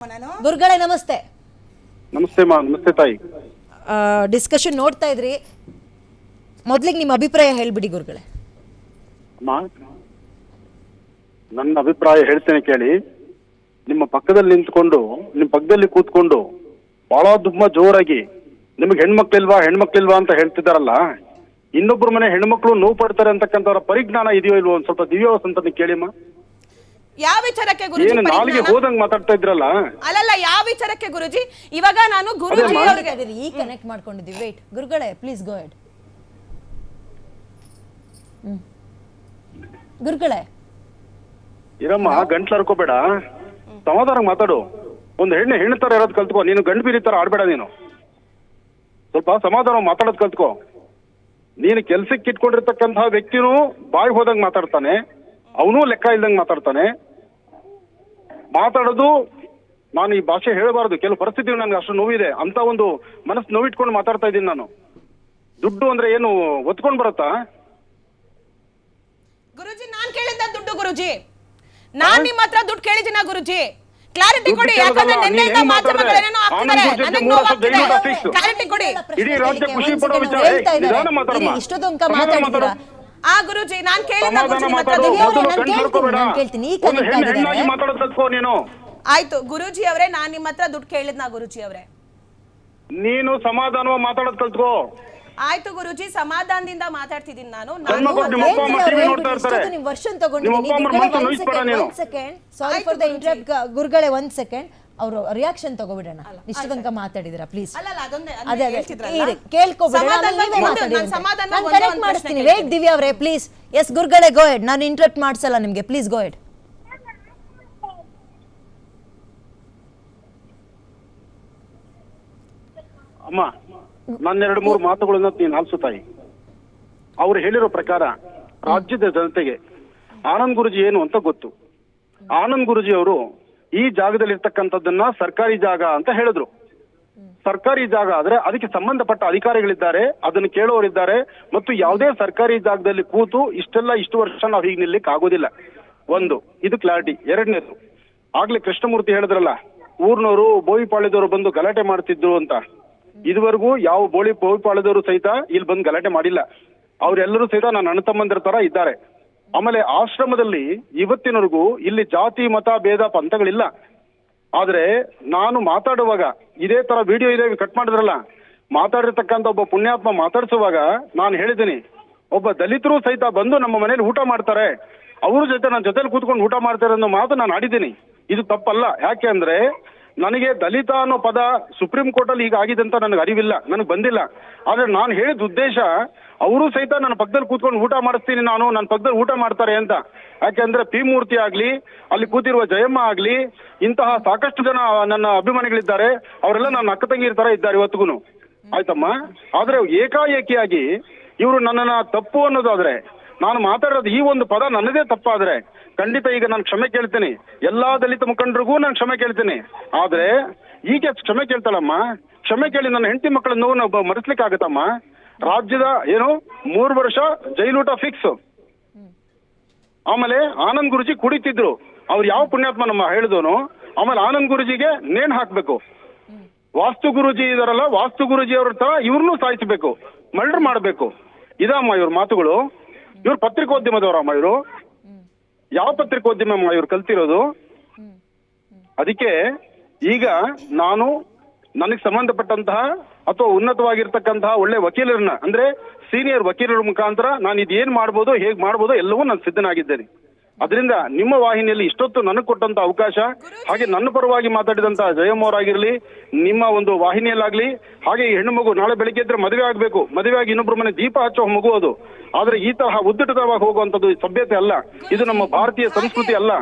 ಗುರುಗಳೇ ನಮಸ್ತೆ. ನಮಸ್ತೆ ಮಾ. ನಮಸ್ತೆ ತಾಯಿ. ಡಿಸ್ಕಷನ್ ನೋಡ್ತಾ ಇದ್ರಿ, ಮೊದಲಿಗೆ ನಿಮ್ಮ ಅಭಿಪ್ರಾಯ ಹೇಳ್ಬಿಡಿ ಗುರುಗಳೇ. ಅಮ್ಮ, ನನ್ನ ಅಭಿಪ್ರಾಯ ಹೇಳ್ತೇನೆ ಕೇಳಿ. ನಿಮ್ಮ ಪಕ್ಕದಲ್ಲಿ ನಿಂತ್ಕೊಂಡು, ನಿಮ್ಮ ಪಕ್ಕದಲ್ಲಿ ಕೂತ್ಕೊಂಡು ಬಹಳ ತುಂಬಾ ಜೋರಾಗಿ ನಿಮಗೆ ಹೆಣ್ಮಕ್ಳಿಲ್ವಾ ಅಂತ ಹೇಳ್ತಿದ್ದಾರಲ್ಲ, ಇನ್ನೊಬ್ರು ಮನೆ ಹೆಣ್ಮಕ್ಳು ನೋವು ಪಡ್ತಾರೆ ಅಂತಕ್ಕಂಥವ್ರ ಪರಿಜ್ಞಾನ ಇದೆಯೋ ಇಲ್ವೋ ಒಂದು ಸ್ವಲ್ಪ ದಿವ್ಯ ವಸಂತ ಕೇಳಿಮ್ಮ. ಯಾವ ವಿಚಾರಕ್ಕೆ ಗುರುಜಿ? ಏನು ನಾಲಿಗೆ ಹೋದಂಗ್ ಮಾತಾಡ್ತಾ ಇದ್ರಲ್ಲ. ಅಲ್ಲಲ್ಲ, ಯಾವ ವಿಚಾರಕ್ಕೆ ಗುರುಜಿ? ಇವಾಗ ನಾನು ಗುರುಜಿ ಅವರಿಗೆ ಈ ಕನೆಕ್ಟ್ ಮಾಡ್ಕೊಂಡಿದ್ದೀವಿ. ವೇಟ್ ಗುರುಗಳೇ, ಪ್ಲೀಸ್ ಗೋ ಹೆಡ್. ಗುರುಗಳೇ ಇರಮ್ಮ, ಗಂಟ್ಲು ಹರ್ಕೋಬೇಡ, ಸಮಾಧಾನ ಮಾತಾಡು. ಒಂದು ಹೆಣ್ಣು ತರ ಇರೋದು ಕಲ್ತ್ಕೋ. ನೀನು ಗಂಡು ಬೀರಿ ತರ ಆಡ್ಬೇಡ. ನೀನು ಸ್ವಲ್ಪ ಸಮಾಧಾನ ಮಾತಾಡೋದು ಕಲ್ತ್ಕೋ. ನೀನು ಕೆಲ್ಸಕ್ಕೆ ಇಟ್ಕೊಂಡಿರ್ತಕ್ಕಂತಹ ವ್ಯಕ್ತಿನೂ ಬಾಯಿ ಹೋದಂಗ್ ಮಾತಾಡ್ತಾನೆ, ಅವನು ಲೆಕ್ಕ ಇಲ್ದಂಗ್ ಮಾತಾಡ್ತಾನೆ. ಮಾತಾಡೋದು, ನಾನು ಈ ಭಾಷೆ ಹೇಳಬಾರದು, ಕೆಲವು ಪರಿಸ್ಥಿತಿ ನನ್ಗೆ ಅಷ್ಟು ನೋವಿದೆ ಅಂತ ಒಂದು ಮನಸ್ಸು ನೋವಿಟ್ಕೊಂಡು ಮಾತಾಡ್ತಾ ಇದ್ದೀನಿ ನಾನು. ದುಡ್ಡು ಅಂದ್ರೆ ಏನು ಒತ್ಕೊಂಡ್ ಬರುತ್ತಾ? ಗುರುಜಿ, ನಾನ್ ಕೇಳಿದ್ದ ದುಡ್ಡು ಗುರುಜಿ. ನಾನ್ ನಿಮ್ಮ ಹತ್ರ ದುಡ್ಡು ಕೇಳಿದಿನ ಗುರುಜಿ? ಕ್ಲಾರಿಟಿ ಕೊಡಿ. ಯಾಕಂದ್ರೆ ನಿನ್ನೆಯಿಂದ ಮಾಧ್ಯಮಗಳೇನೋ ಆಗ್ತಿದ್ದಾರೆ, ನನಗೆ ನೋವಾಗ್ತಿದೆ. ಕ್ಲಾರಿಟಿ ಕೊಡಿ. ಇಡೀ ರಾಜ್ಯ ಖುಷಿ ಪಡೋ ವಿಚಾರ. ನಿಧಾನ ಮಾತಾಡಮ್ಮ. ಇಷ್ಟೊಂದು ಮಾತಾಡ್ತೀರಾ? ಆ ಗುರುಜಿ, ನಾನ್ ಕೇಳಿದ್ದ ನೀನು. ಆಯ್ತು ಗುರುಜಿ ಅವರೇ, ನಾನ್ ನಿಮ್ಮ ಹತ್ರ ದುಡ್ಡು ಕೇಳಿದ್ನಾ ಗುರುಜಿ ಅವರೇ? ನೀನು ಸಮಾಧಾನ ಮಾತಾಡೋದ್ ಕಲ್ತ್ಕೋ. ಆಯ್ತು ಗುರುಜಿ, ಸಮಾಧಾನದಿಂದ ಮಾತಾಡ್ತಿದ್ದೀನಿ ನಾನು. Version sorry for the interrupt ಗುರುಗಳೇ, 1 ಸೆಕೆಂಡ್ ಅವರು ರಿಯಾಕ್ಷನ್ ತಗೋಬಿಡೋಣ. ಇಷ್ಟು ತನಕ ಮಾತಾಡಿದಿರಾ, ಪ್ಲೀಸ್ ಮಾಡಿಸ್ತೀನಿ. ವೇಟ್ ದಿವ್ಯಾ ಅವರೇ, ಪ್ಲೀಸ್. ಎಸ್ ಗುರುಗಳೇ, ಗೋ ಹೆಡ್. ನಾನು ಇಂಟರಪ್ಟ್ ಮಾಡ್ಸಲ್ಲ ನಿಮ್ಗೆ, ಪ್ಲೀಸ್ ಗೋ ಹೆಡ್. ಅಮ್ಮ, ನನ್ನ 2-3 ಮಾತುಗಳನ್ನ ನೀನು ಆಲಿಸು ತಾಯಿ. ಅವ್ರು ಹೇಳಿರೋ ಪ್ರಕಾರ ರಾಜ್ಯದ ಜನತೆಗೆ ಆನಂದ್ ಗುರುಜಿ ಏನು ಅಂತ ಗೊತ್ತು. ಆನಂದ್ ಗುರುಜಿ ಅವರು ಈ ಜಾಗದಲ್ಲಿ ಇರ್ತಕ್ಕಂಥದ್ದನ್ನ ಸರ್ಕಾರಿ ಜಾಗ ಅಂತ ಹೇಳಿದ್ರು. ಸರ್ಕಾರಿ ಜಾಗ ಆದ್ರೆ ಅದಕ್ಕೆ ಸಂಬಂಧಪಟ್ಟ ಅಧಿಕಾರಿಗಳಿದ್ದಾರೆ, ಅದನ್ನು ಕೇಳೋರಿದ್ದಾರೆ. ಮತ್ತು ಯಾವುದೇ ಸರ್ಕಾರಿ ಜಾಗದಲ್ಲಿ ಕೂತು ಇಷ್ಟು ವರ್ಷ ನಾವು ಹೀಗೆ ನಿಲ್ಲಿಕ್ ಆಗೋದಿಲ್ಲ. ಒಂದು, ಇದು ಕ್ಲಾರಿಟಿ. ಎರಡನೇದು, ಆಗ್ಲೇ ಕೃಷ್ಣಮೂರ್ತಿ ಹೇಳಿದ್ರಲ್ಲ, ಊರ್ನವರು ಬೋಯಿಪಾಳ್ಯದವರು ಬಂದು ಗಲಾಟೆ ಮಾಡ್ತಿದ್ರು ಅಂತ. ಇದುವರೆಗೂ ಯಾವ ಬೋಯಿಪಾಳ್ಯದವರು ಸಹಿತ ಇಲ್ಲಿ ಬಂದು ಗಲಾಟೆ ಮಾಡಿಲ್ಲ. ಅವರೆಲ್ಲರೂ ಸಹಿತ ನನ್ನ ಅಣ್ಣ ತಮ್ಮಂದಿರ ತರ ಇದ್ದಾರೆ. ಆಮೇಲೆ ಆಶ್ರಮದಲ್ಲಿ ಇವತ್ತಿನವರೆಗೂ ಇಲ್ಲಿ ಜಾತಿ ಮತ ಭೇದ ಪಂಥಗಳಿಲ್ಲ. ಆದ್ರೆ ನಾನು ಮಾತಾಡುವಾಗ ಇದೇ ತರ ವಿಡಿಯೋ ಇದೆ, ಕಟ್ ಮಾಡಿದ್ರಲ್ಲ, ಮಾತಾಡಿರ್ತಕ್ಕಂಥ ಒಬ್ಬ ಪುಣ್ಯಾತ್ಮ ಮಾತಾಡಿಸುವಾಗ ನಾನು ಹೇಳಿದ್ದೀನಿ, ಒಬ್ಬ ದಲಿತರು ಸಹಿತ ಬಂದು ನಮ್ಮ ಮನೇಲಿ ಊಟ ಮಾಡ್ತಾರೆ, ಅವ್ರ ಜೊತೆ ನನ್ನ ಜೊತೆಲಿ ಕೂತ್ಕೊಂಡು ಊಟ ಮಾಡ್ತಾರೆ ಅನ್ನೋ ಮಾತು ನಾನು ಆಡಿದ್ದೀನಿ. ಇದು ತಪ್ಪಲ್ಲ. ಯಾಕೆ ಅಂದ್ರೆ ನನಗೆ ದಲಿತ ಅನ್ನೋ ಪದ ಸುಪ್ರೀಂ ಕೋರ್ಟ್ ಅಲ್ಲಿ ಈಗ ಆಗಿದೆ ಅಂತ ನನಗೆ ಅರಿವಿಲ್ಲ, ನನಗೆ ಬಂದಿಲ್ಲ. ಆದ್ರೆ ನಾನು ಹೇಳಿದ ಉದ್ದೇಶ, ಅವರು ಸಹಿತ ನನ್ನ ಪಕ್ಕದಲ್ಲಿ ಕೂತ್ಕೊಂಡು ಊಟ ಮಾಡಿಸ್ತೀನಿ, ನಾನು ನನ್ನ ಪಕ್ಕದಲ್ಲಿ ಊಟ ಮಾಡ್ತಾರೆ ಅಂತ. ಯಾಕೆಂದ್ರೆ ಪಿ ಮೂರ್ತಿ ಆಗ್ಲಿ, ಅಲ್ಲಿ ಕೂತಿರುವ ಜಯಮ್ಮ ಆಗ್ಲಿ, ಇಂತಹ ಸಾಕಷ್ಟು ಜನ ನನ್ನ ಅಭಿಮಾನಿಗಳಿದ್ದಾರೆ. ಅವರೆಲ್ಲ ನನ್ನ ಅಕ್ಕ ತಂಗಿರ ತರ ಇದ್ದಾರೆ ಇವತ್ತಿಗೂ. ಆಯ್ತಮ್ಮ. ಆದ್ರೆ ಏಕಾಏಕಿಯಾಗಿ ಇವರು ನನ್ನನ್ನ ತಪ್ಪು ಅನ್ನೋದಾದ್ರೆ, ನಾನು ಮಾತಾಡೋದು ಈ ಒಂದು ಪದ ನನ್ನದೇ ತಪ್ಪಾದ್ರೆ ಖಂಡಿತ ಈಗ ನಾನು ಕ್ಷಮೆ ಕೇಳ್ತೀನಿ. ಎಲ್ಲಾ ದಲಿತ ಮುಖಂಡರಿಗೂ ನಾನು ಕ್ಷಮೆ ಕೇಳ್ತೀನಿ. ಆದ್ರೆ ಈಗ ಕ್ಷಮೆ ಕೇಳ್ತಾಳಮ್ಮ, ಕ್ಷಮೆ ಕೇಳಿ ನನ್ನ ಹೆಂಡತಿ ಮಕ್ಕಳ ನೋವು ಮರೆಸ್ಲಿಕ್ಕೆ ಆಗತ್ತಮ್ಮ? ರಾಜ್ಯದ 3 ವರ್ಷ ಜೈಲೂಟ ಫಿಕ್ಸ್. ಆಮೇಲೆ ಆನಂದ್ ಗುರುಜಿ ಕುಡಿತಿದ್ರು, ಅವ್ರು ಯಾವ ಪುಣ್ಯಾತ್ಮ ನಮ್ಮ ಹೇಳಿದವನು. ಆಮೇಲೆ ಆನಂದ್ ಗುರುಜಿಗೆ ನೇಣು ಹಾಕ್ಬೇಕು. ವಾಸ್ತು ಗುರುಜಿ ಇದಾರಲ್ಲ, ವಾಸ್ತು ಗುರುಜಿ ಅವ್ರ ತರ ಇವ್ರನ್ನೂ ಸಾಯಿಸಬೇಕು, ಮರ್ಡರ್ ಮಾಡ್ಬೇಕು. ಇದಮ್ಮ ಇವ್ರ ಮಾತುಗಳು. ಇವ್ರು ಪತ್ರಿಕೋದ್ಯಮದವರಮ್ಮ. ಇವರು ಯಾವ ಪತ್ರಿಕೋದ್ಯಮ ಇವ್ರು ಕಲ್ತಿರೋದು? ಅದಕ್ಕೆ ಈಗ ನಾನು ನನಗೆ ಸಂಬಂಧಪಟ್ಟಂತಹ ಅಥವಾ ಉನ್ನತವಾಗಿರ್ತಕ್ಕಂತಹ ಒಳ್ಳೆ ವಕೀಲರನ್ನ, ಅಂದ್ರೆ ಸೀನಿಯರ್ ವಕೀಲರ ಮುಖಾಂತರ ನಾನು ಇದೇನ್ ಮಾಡ್ಬೋದು, ಹೇಗ್ ಮಾಡ್ಬೋದು ಎಲ್ಲವೂ ನಾನು ಸಿದ್ಧನಾಗಿದ್ದೇನೆ. ಅದರಿಂದ ನಿಮ್ಮ ವಾಹಿನಿಯಲ್ಲಿ ಇಷ್ಟೊತ್ತು ನನಗೆ ಕೊಟ್ಟಂತ ಅವಕಾಶ, ಹಾಗೆ ನನ್ನ ಪರವಾಗಿ ಮಾತಾಡಿದಂತ ಜಯಮ್ಮ ಅವರಾಗಿರ್ಲಿ, ನಿಮ್ಮ ಒಂದು ವಾಹಿನಿಯಲ್ಲಾಗ್ಲಿ, ಹಾಗೆ ಈ ಹೆಣ್ಣು ಮಗು ನಾಳೆ ಬೆಳಿಗ್ಗೆ ಇದ್ರೆ ಮದುವೆ ಆಗ್ಬೇಕು, ಮದುವೆ ಆಗಿ ಇನ್ನೊಬ್ರು ಮನೆ ದೀಪ ಹಚ್ಚೋ ಮಗು ಅದು. ಆದ್ರೆ ಈ ತರಹ ಉದ್ದಿಟವಾಗಿ ಹೋಗುವಂತದ್ದು ಸಭ್ಯತೆ ಅಲ್ಲ, ಇದು ನಮ್ಮ ಭಾರತೀಯ ಸಂಸ್ಕೃತಿ ಅಲ್ಲ.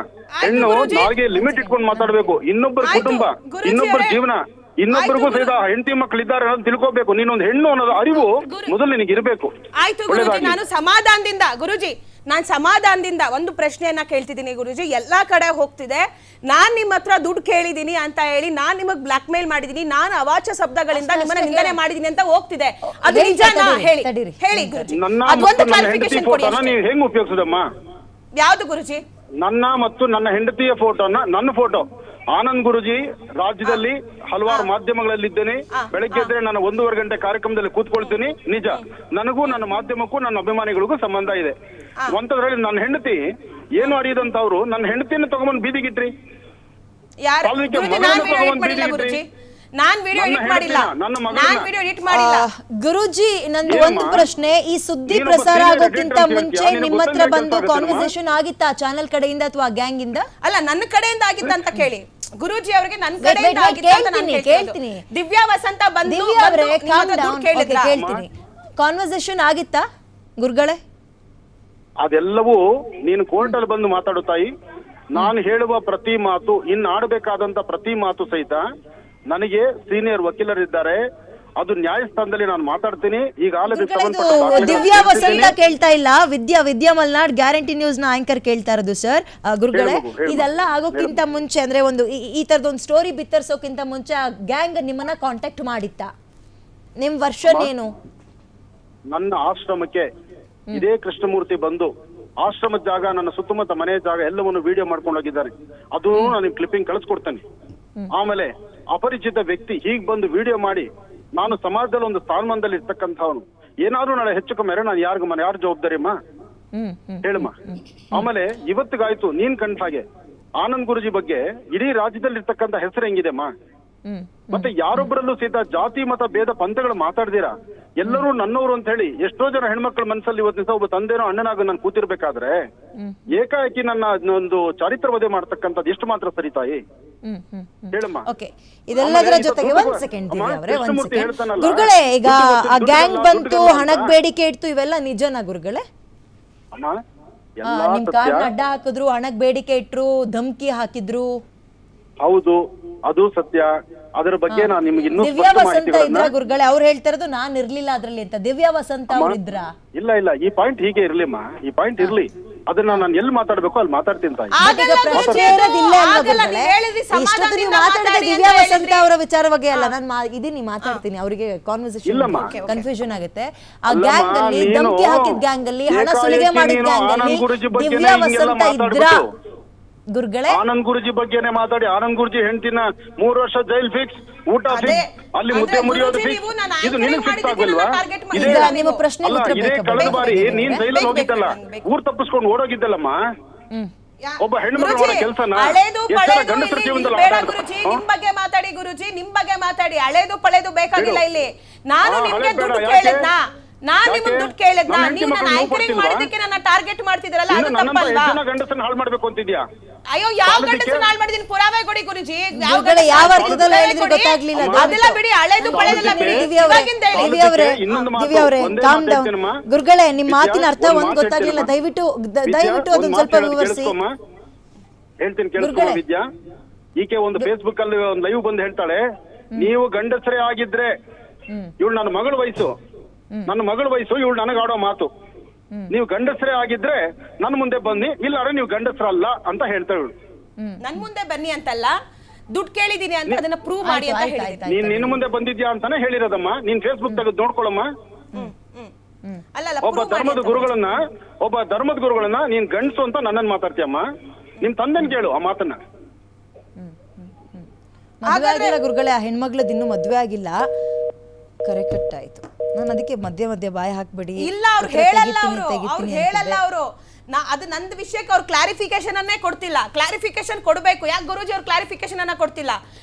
ಹೆಣ್ಣು ನಾಲ್ಗೆ ಲಿಮಿಟ್ ಇಟ್ಕೊಂಡು ಮಾತಾಡ್ಬೇಕು. ಇನ್ನೊಬ್ಬರ ಕುಟುಂಬ, ಇನ್ನೊಬ್ಬರ ಜೀವನ, ಇನ್ನೊಬ್ಬರಿಗೂ ಸಹಿತ ಹೆಂಡತಿ ಮಕ್ಕಳಿದ್ದಾರೆ ಅನ್ನೋದು ತಿಳ್ಕೋಬೇಕು. ನೀನೊಂದು ಹೆಣ್ಣು ಅನ್ನೋದು ಅರಿವು ಮೊದಲು ನಿನಗೆ ಇರಬೇಕು. ಆಯ್ತು ಗುರುಜಿ, ನಾನು ಸಮಾಧಾನದಿಂದ ಗುರುಜಿ, ನಾನು ಸಮಾಧಾನದಿಂದ ಒಂದು ಪ್ರಶ್ನೆಯನ್ನ ಕೇಳ್ತಿದ್ದೀನಿ ಗುರುಜಿ. ಎಲ್ಲಾ ಕಡೆ ಹೋಗ್ತಿದೆ, ನಾನ್ ನಿಮ್ಮ ಹತ್ರ ದುಡ್ಡು ಕೇಳಿದೀನಿ ಅಂತ ಹೇಳಿ ನಾನ್ ನಿಮಗ್ ಬ್ಲಾಕ್ ಮೇಲ್ ಮಾಡಿದೀನಿ, ನಾನು ಅವಾಚ್ಯ ಶಬ್ದಗಳಿಂದ ನಿಮ್ಮನ್ನ ನಿಂದನೆ ಮಾಡಿದೀನಿ ಅಂತ ಹೋಗ್ತಿದೆ. ಅದು ನಿಜನಾ? ಹೇಳಿ ಗುರುಜಿ. ಅದೊಂದು ಕ್ಲಾರಿಫಿಕೇಶನ್ ಕೊಡಿ. ನೀವು ಹೆಂಗ್ ಉಪಯೋಗಿಸೋದಮ್ಮ? ಯಾವ್ದು ಗುರುಜಿ? ನನ್ನ ಮತ್ತು ನನ್ನ ಹೆಂಡತಿಯ ಫೋಟೋನ, ನನ್ನ ಫೋಟೋ ಆನಂದ್ ಗುರುಜಿ ರಾಜ್ಯದಲ್ಲಿ ಹಲವಾರು ಮಾಧ್ಯಮಗಳಲ್ಲಿದ್ದೇನೆ. ಬೆಳಗ್ಗೆ ಎದ್ರೆ ನಾನು 1.5 ಗಂಟೆ ಕಾರ್ಯಕ್ರಮದಲ್ಲಿ ಕೂತ್ಕೊಳ್ತೀನಿ. ನಿಜ, ನನಗೂ ನನ್ನ ಮಾಧ್ಯಮಕ್ಕೂ ನನ್ನ ಅಭಿಮಾನಿಗಳಿಗೂ ಸಂಬಂಧ ಇದೆ. ಒಂಥದ್ರಲ್ಲಿ ನನ್ನ ಹೆಂಡತಿ ಏನು ಅಡಿಯದಂತವ್ರು ನನ್ನ ಹೆಂಡತಿಯನ್ನು ತಗೊಂಡ್ಬಂದು ಬೀದಿಗಿಟ್ರಿ. ಯಾರು ಸಾಲ್ವಿಕೆ ಗುರುಜಿ, ಮಗನನ್ನು ನಾನ್ ವಿಡಿಯೋ ಎಡಿಟ್ ತಗೊಂಡ್ಬಂದು ಮಾಡಿಲ್ಲ ಬೀದಿಗಿಟ್ರಿ. ಗುರುಜಿ, ನಾನ್ ವಿಡಿಯೋ ನನ್ನ ಎಡಿಟ್ ಮಾಡಿಲ್ಲ, ಹೆಂಡತಿನ, ನನ್ನ ಮಗನನ್ನ. ನಾನ್ ವಿಡಿಯೋ ಎಡಿಟ್ ಮಾಡಿಲ್ಲ. ಗುರುಜಿ, ನಂದು ಏನಮ್ಮ? ಒಂದು ಪ್ರಶ್ನೆ, ಈ ಸುದ್ದಿ ನೀನೊಬ್ಬ ಪ್ರಸಾರ senior ಆಗೋಕ್ಕಿಂತ editor ಅಂತ ಮುಂಚೆ ಹೇಳ್ತೀಯ, ನಿಮ್ಮ ಹತ್ರ ನಿನಗೆ ಬಂದು ಗೊತ್ತಾಗತ್ತಮ್ಮ? ಕಾನ್ವರ್ಸೇಷನ್ ಆಗಿತ್ತಾ ಚಾನೆಲ್ ಕಡೆಯಿಂದ ಅಥವಾ ಗ್ಯಾಂಗ್ ಇಂದ? ಅಲ್ಲ, ನನ್ನ ಕಡೆಯಿಂದ ಆಗಿತ್ತ ಅಂತ ಕೇಳಿ. ಗುರುಜಿ ಅವರಿಗೆ ನನ್ನ Wait, ಕಡೆಯಿಂದ wait, ಆಗಿತ್ತ ಅಂತ ನಾನು ಕೇಳ್ತೀನಿ. ದಿವ್ಯಾ ವಸಂತ ಬಂದು ದಿವ್ಯಾ ಅವರೇ, ನಿಮ್ಮ calm ಹತ್ರ down. ದುಡ್ಡು ಕೇಳಿದ್ರಾ? Okay, ಕೇಳ್ತೀನಿ. ಕಾನ್ವರ್ಸೇಷನ್ ಆಗಿತ್ತಾ ಗುರುಗಳೇ? ಅದೆಲ್ಲವೂ ನೀನು ಕೋರ್ಟಲ್ಲಿ ಬಂದು ಮಾತಾಡು ತಾಯಿ. ನಾನು ಹೇಳುವ ಪ್ರತಿ ಮಾತು, ಇನ್ನು ಆಡಬೇಕಾದಂತ ಪ್ರತಿ ಮಾತು ಸಹಿತ ನನಗೆ ಸೀನಿಯರ್ ವಕೀಲರಿದ್ದಾರೆ. ಅದು ನ್ಯಾಯಸ್ಥಾನದಲ್ಲಿ ನಾನು ಮಾತಾಡ್ತೀನಿ. ಈಗಾಗಲೇ ಇದು ದಿವ್ಯಾ ವಸಂತ ಕೇಳ್ತಾ ಇಲ್ಲ, ವಿದ್ಯಾ ಮಲ್ನಾಡ್ ಗ್ಯಾರಂಟಿ ನ್ಯೂಸ್ ನ ಆಂಕರ್ ಕೇಳ್ತಾ ಇರೋದು ಸರ್. ಗುರುಗಳೇ, ಹೇಳ್ಬೋದು. ಇದೆಲ್ಲ ಆಗೋಕ್ಕಿಂತ ಮುಂಚೆ ಅಂದ್ರೆ ಒಂದು ಈ ತರದೊಂದು ಸ್ಟೋರಿ ಬಿತ್ತರಿಸೋಕ್ಕಿಂತ ಮುಂಚೆ ಆ ಗ್ಯಾಂಗ್ ನಿಮ್ಮನ್ನ ಕಾಂಟ್ಯಾಕ್ಟ್ ಮಾಡಿತ್ತಾ? ನಿಮ್ ವರ್ಷನ್ ಏನು? ನನ್ನ ಆಶ್ರಮಕ್ಕೆ ಇದೇ ಕೃಷ್ಣಮೂರ್ತಿ ಬಂದು ಆಶ್ರಮದ ಜಾಗ, ನನ್ನ ಸುತ್ತಮುತ್ತ ಮನೆ ಜಾಗ ಎಲ್ಲವನ್ನು ವಿಡಿಯೋ ಮಾಡ್ಕೊಂಡು ಹೋಗಿದ್ದಾರೆ. ಅದು ನಾನು ಕ್ಲಿಪ್ಪಿಂಗ್ ಕಳಿಸ್ಕೊಡ್ತೇನೆ. ಆಮೇಲೆ ಅಪರಿಚಿತ ವ್ಯಕ್ತಿ ಹೀಗ್ ಬಂದು ವಿಡಿಯೋ ಮಾಡಿ, ನಾನು ಸಮಾಜದಲ್ಲಿ ಒಂದು ಸ್ಥಾನಮಾನದಲ್ಲಿ ಇರ್ತಕ್ಕಂಥವನು, ಏನಾದ್ರೂ ನಾಳೆ ಹೆಚ್ಚು ಕಮ್ಮಿ ನಾನು ಯಾರ ಜವಾಬ್ದಾರಿ ಅಮ್ಮ ಹೇಳಮ್ಮ. ಆಮೇಲೆ ಇವತ್ತಿಗಾಯ್ತು ನೀನ್ ಕಂಡ ಹಾಗೆ ಆನಂದ್ ಗುರುಜಿ ಬಗ್ಗೆ ಇಡೀ ರಾಜ್ಯದಲ್ಲಿ ಇರ್ತಕ್ಕಂಥ ಹೆಸರು ಹೆಂಗಿದೆಮ್ಮ. ಮತ್ತೆ ಯಾರೊಬ್ಬರಲ್ಲೂ ಸಹಿತ ಜಾತಿ ಮತ ಭೇದ ಪಂಥಗಳು ಮಾತಾಡ್ದಿರಾ ಎಲ್ಲರೂ ನನ್ನವರು ಅಂತ ಹೇಳಿ ಎಷ್ಟೋ ಜನ ಹೆಣ್ಮಕ್ಳ ಮನಸ್ಸಲ್ಲಿ ಇವತ್ತು ದಿವಸ ಒಬ್ಬ ತಂದೆನೋ ಅಣ್ಣನಾಗ ನಾನು ಕೂತಿರ್ಬೇಕಾದ್ರೆ ಏಕಾಏಕಿ ನನ್ನ ಒಂದು ಚಾರಿತ್ರ ವಧೆ ಮಾಡ್ತಕ್ಕಂಥದ್ದು ಎಷ್ಟು ಮಾತ್ರ ಸರಿ ತಾಯಿ ಹೇಳಮ್ಮ. ಓಕೆ, ಇದೆಲ್ಲದರ ಜೊತೆಗೆ ಒಂದ್ ಸೆಕೆಂಡ್ ದಿವ್ಯಾ ಅವರೇ, ಒಂದ್ ಸೆಕೆಂಡ್. ಗುರುಗಳೇ, ಈಗ ಆ ಗ್ಯಾಂಗ್ ಬಂತು, ಹಣಕ್ ಬೇಡಿಕೆ ಇಡ್ತು, ಇವೆಲ್ಲ ನಿಜನಾ ಗುರುಗಳೇ? ಅಮ್ಮ ನಿಮ್ ಕಾರ್ಡ್ ಅಡ್ಡ ಹಾಕಿದ್ರು, ಹಣಕ್ ಬೇಡಿಕೆ ಇಟ್ರು, ಧಮ್ಕಿ ಹಾಕಿದ್ರು? ಹೌದು, ಅದು ಸತ್ಯ. ಅದರ ಬಗ್ಗೆ ನಾನು ನಿಮ್ಗೆ ಇನ್ನೂ ದಿವ್ಯಾ ವಸಂತ ಇದ್ರ ಗುರುಗಳೇ? ಅವ್ರು ಹೇಳ್ತಾ ಇರೋದು ನಾನ್ ಇರ್ಲಿಲ್ಲ ಅದ್ರಲ್ಲಿ ಅಂತ. ದಿವ್ಯಾ ವಸಂತ ಅವ್ರ ಇದ್ರ? ಇಲ್ಲ, ಈ ಪಾಯಿಂಟ್ ಹೀಗೆ ಇರ್ಲಿಮ್ಮ, ಈ ಪಾಯಿಂಟ್ ಇರ್ಲಿ. ಅದನ್ನ ನಾನು ಎಲ್ಲಿ ಮಾತಾಡ್ಬೇಕು ಅಲ್ಲಿ ಮಾತಾಡ್ತೀನಿ ತಾಯಿ. ಆಗಲ್ಲ ಗುರುಜಿ, ಇರೋದಿಲ್ಲ ಅಲ್ವಾ ಆಗಲ್ಲ, ಗುರುಗಳೇ? ನೀವು ಹೇಳಿದ್ರಿ ಇಷ್ಟೊತ್ತು ನೀವು ಸಮಾಧಾನದಿಂದ ಮಾತಾಡಿದ ಮಾತಾಡಿ ದಿವ್ಯಾ ಅಂತ ವಸಂತ ಹೇಳಿದ್ರಿ. ಅವರ ವಿಚಾರವಾಗಿ ಅಲ್ಲ, ನಾನು ಇದೀನಿ ಮಾತಾಡ್ತೀನಿ. ಅವರಿಗೆ ಕಾನ್ವರ್ಸೇಷನ್ ಇಲ್ಲಮ್ಮ. ಕನ್ಫ್ಯೂಷನ್ ಆಗುತ್ತೆ. ಆ ಅಲ್ಲಮ್ಮ, ಗ್ಯಾಂಗ್ ಅಲ್ಲಿ, ನೀನು ಧಮ್ಕಿ ಹಾಕಿದ ಗ್ಯಾಂಗ್ ಅಲ್ಲಿ, ಹಣ ಏಕಾಏಕಿ ಸುಲಿಗೆ ಮಾಡಿದ ನೀನು ಗ್ಯಾಂಗ್ ಅಲ್ಲಿ ಆನಂದ್ ಗುರೂಜಿ ಬಗ್ಗೆನೇ ದಿವ್ಯಾ ಹಿಂಗೆಲ್ಲ ವಸಂತ ಇದ್ರ ಮಾತಾಡ್ಬಿಟ್ಟು, ಗುರುಗಳೇ? ಆನಂದ್ ಗುರುಜಿ ಬಗ್ಗೆನೇ ಮಾತಾಡಿ ಆನಂದ್ ಗುರುಜಿ ಹೆಂಡತಿನ 3 ವರ್ಷ ಜೈಲ್ ಫಿಕ್ಸ್, ಊಟ ಫಿಕ್ಸ್, ಅಲ್ಲಿ ಮುದ್ದೆ ಮುರಿಯೋದು ಫಿಕ್ಸ್. ಇದು ನಿನಗೆ ಫಿಕ್ಸ್ ಆಗ್ಲಿಲ್ವಾ? ಈಗ ನಿಮ್ಮ ಪ್ರಶ್ನೆಗೆ ಉತ್ತರ ಇದೇ ಬೇಕು. ಕಳೆದ ಬಾರಿ ನೀನ್ ಜೈಲಲ್ಲಿ ಹೋಗಿದ್ದಲ್ಲ, ಊರ್ ತಪ್ಪಿಸ್ಕೊಂಡು ಓಡೋಗಿದ್ದಲ್ಲಮ್ಮ. ಒಬ್ಬ ಹೆಣ್ಮಗಳು ಮಾಡೋ ಕೆಲಸನ ಹಳೇದು ಎಷ್ಟರ ಪಳೆದು ಗಂಡಸರ ಇಲ್ಲಿ ಜೀವನದಲ್ಲಿ ಬೇಡ ಆಟಾಡ್ತಾರೆ. ಗುರುಜಿ, ನಿಮ್ ಬಗ್ಗೆ ಮಾತಾಡಿ ಗುರುಜಿ, ನಿಮ್ ಬಗ್ಗೆ ಮಾತಾಡಿ. ಹಳೇದು ಪಳೆದು ಬೇಕಾಗಿಲ್ಲ ಇಲ್ಲಿ. ನಾನು ಹಾ, ನಿಮ್ಗೆ ಹಳೇದ್ ಬೇಡ, ದುಡ್ಡು ಯಾಕೆ? ಕೇಳಿದ್ನಾ? ನಾನ್ ಯಾಕೆ? ನಿಮ್ಗೆ ದುಡ್ಡು ಕೇಳಿದ್ನಾ? ನನ್ನ ಹೆಂಡತಿ ನೀವು ನನ್ನ ಮಕ್ಕಳು ಆಂಕರಿಂಗ್ ನೋವು ಮಾಡಿದ್ದಕ್ಕೆ ನನ್ನ ಟಾರ್ಗೆಟ್ ಮಾಡ್ತಿದ್ರಲ್ಲ, ಅದು ನನ್ನಂತ ತಪ್ಪಲ್ವಾ? ಎಷ್ಟು ಜನ ಗಂಡಸನ್ನ ಹಾಳು ಮಾಡ್ಬೇಕು ಅಂತಿದ್ಯಾ? ಅಯ್ಯೋ, ಯಾವ ಸಾಲದಕ್ಕೆ- ಗಂಡಸನ್ನ ಹಾಳು ಮಾಡಿದೀನಿ? ಪುರಾವೆ ಕೊಡಿ ಗುರುಜಿ. ಯಾವ ಗುರುಗಳೇ, ಯಾವ ಗಂಡಸನ್ನ ಅರ್ಥದಲ್ಲಿ ಪುರಾವೆ ಹೇಳಿದ್ರು ಕೊಡಿ. ಗೊತ್ತಾಗ್ಲಿಲ್ಲ. ಅದೆಲ್ಲ ಬಿಡಿ, ಹಳೆದು ಪಳೆದೆಲ್ಲ ಬಿಡಿ. ದಿವ್ಯಾ ಅವರೇ, ಇವಾಗಿಂದ ಹೇಳಿ. ದಿವ್ಯಾ ಅವರೇ, ಇನ್ನೊಂದು ಮಾತು, ದಿವ್ಯಾ ಅವರೇ, ಒಂದೇ ಕಾಮ್ ಮಾತು ಡೌನ್. ಹೇಳ್ತೀನಮ್ಮ. ಗುರುಗಳೇ, ನಿಮ್ ವಿದ್ಯಾ, ಮಾತಿನ ಅರ್ಥ ಒಂದ್ ಒಂದ್ ಮಾತು ಗೊತ್ತಾಗ್ಲಿಲ್ಲ. ಹೇಳ್ತೀನಮ್ಮ. ದಯವಿಟ್ಟು ಅದನ್ನ ಸ್ವಲ್ಪ ವಿವರಿಸಿ. ಹೇಳ್ತೀನಿ ಕೇಳಿಸ್ಕೊ ಗುರುಗಳೇ. ವಿದ್ಯಾ. ಈಕೆ ಒಂದು ಫೇಸ್ಬುಕ್ ಅಲ್ಲಿ ಒಂದು ಲೈವ್ ಬಂದು ಹೇಳ್ತಾಳೆ, ನೀವು ಗಂಡಸರೇ ಆಗಿದ್ರೆ ಇವಳು ನನ್ನ ಮಗಳ ವಯಸ್ಸು, ಇವಳು ನನಗೆ ಆಡೋ ಮಾತು, ನೀವು ಗಂಡಸರೇ ಆಗಿದ್ರೆ ನನ್ನ ಮುಂದೆ ಬನ್ನಿ, ಇಲ್ಲಾರೆ ನೀವು ಗಂಡಸರಲ್ಲ ಅಂತ ಹೇಳ್ತಾಳೆ ಇವಳು. ನನ್ ಮುಂದೆ ಬನ್ನಿ ಅಂತಲ್ಲ, ದುಡ್ಡು ಕೇಳಿದೀನಿ ಅಂತ ಅದನ್ನ ಪ್ರೂವ್ ಮಾಡಿ ಅಂತ ಆಯ್ತು, ಹೇಳಿದ್ದೀನಿ. ಆಯ್ತು. ನೀನ್ ನಿನ್ನ ಮುಂದೆ ಬಂದಿದ್ಯಾ ಅಂತಾನೆ ಹೇಳಿರೋದಮ್ಮ. ನೀನ್ ಫೇಸ್ಬುಕ್ ತೆಗೆದು ನೋಡ್ಕೊಳಮ್ಮ. ಅಲ್ಲಲ್ಲ, ಒಬ್ಬ ಧರ್ಮದ ಗುರುಗಳನ್ನ ನೀನ್ ಗಂಡಸು ಅಂತ ನನ್ನನ್ನು ಮಾತಾಡ್ತೀಯಮ್ಮ. ನಿಮ್ ತಂದೆನ್ ಕೇಳು ಆ ಮಾತನ್ನ. ಮದುವೆ ಆಗಿಲ್ಲ ಗುರುಗಳೇ, ಆ ಹೆಣ್ಮಗ್ಳದ್ ಇನ್ನೂ ಮದ್ವೆ ಆಗಿಲ್ಲ. ಕರೆ ಕಟ್ ಆಯ್ತು. ನಾನು ಅದಕ್ಕೆ ಮಧ್ಯ ಬಾಯಿ ಹಾಕ್ಬಿಡಿ. ಇಲ್ಲ, ಅವ್ರು ಹೇಳಲ್ಲ, ಅವ್ರು ಹೇಳಲ್ಲ. ಅವರು ಅದು ನಂದು ವಿಷಯಕ್ಕೆ ಅವ್ರು ಕ್ಲಾರಿಫಿಕೇಶನ್ ಅನ್ನೇ ಕೊಡ್ತಿಲ್ಲ. ಕ್ಲಾರಿಫಿಕೇಶನ್ ಕೊಡ್ಬೇಕು. ಯಾಕೆ ಗುರುಜಿ ಅವ್ರು ಕ್ಲಾರಿಫಿಕೇಶನ್ ಅನ್ನ ಕೊಡ್ತಿಲ್ಲ?